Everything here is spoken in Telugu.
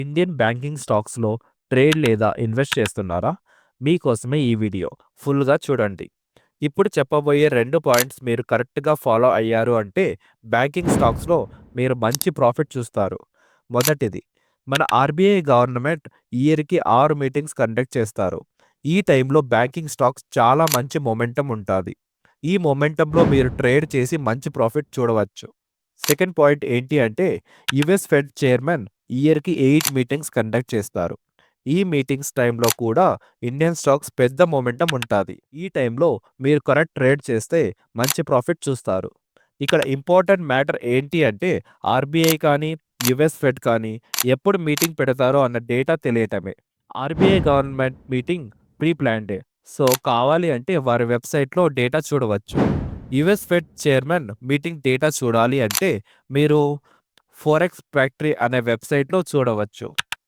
ఇండియన్ బ్యాంకింగ్ స్టాక్స్‌లో ట్రేడ్ లేదా ఇన్వెస్ట్ చేస్తున్నారా? మీకోసమే ఈ వీడియో. ఫుల్‌గా చూడండి. ఇప్పుడు చెప్పబోయే 2 పాయింట్స్ మీరు కరెక్ట్‌గా ఫాలో అయ్యారు అంటే బ్యాంకింగ్ స్టాక్స్‌లో మీరు మంచి ప్రాఫిట్ చూస్తారు. మొదటిది, మన ఆర్‌బీఐ గవర్నమెంట్ ఇయర్‌కి 6 మీటింగ్స్ కండక్ట్ చేస్తారు. ఈ టైంలో బ్యాంకింగ్ స్టాక్స్ చాలా మంచి మొమెంటమ్ ఉంటాది. ఈ మొమెంటమ్‌లో మీరు ట్రేడ్ చేసి మంచి ప్రాఫిట్ చూడవచ్చు. సెకండ్ పాయింట్ ఏంటి అంటే యూఎస్ ఫెడ్ చైర్మన్ ఇయర్‌కి 8 మీటింగ్స్ కండక్ట్ చేస్తారు. ఈ మీటింగ్స్ టైంలో కూడా ఇండియన్ స్టాక్స్ పెద్ద మొమెంటమ్ ఉంటాది. ఈ టైంలో మీరు కరెక్ట్ ట్రేడ్ చేస్తే మంచి ప్రాఫిట్ చూస్తారు. ఇక్కడ ఇంపార్టెంట్ మ్యాటర్ ఏంటి అంటే ఆర్‌బీఐ కానీ, యూఎస్ ఫెడ్ కానీ ఎప్పుడు మీటింగ్ పెడతారో అన్న డేటా తెలియటమే. ఆర్‌బీఐ గవర్నమెంట్ మీటింగ్ ప్రీ ప్లాన్డే. సో, కావాలి అంటే వారి వెబ్‌సైట్‌లో డేటా చూడవచ్చు. US Fed chairman meeting data చూడాలి అంటే మీరు ఫోరెక్స్ ఫ్యాక్టరీ అనే వెబ్‌సైట్‌లో చూడవచ్చు.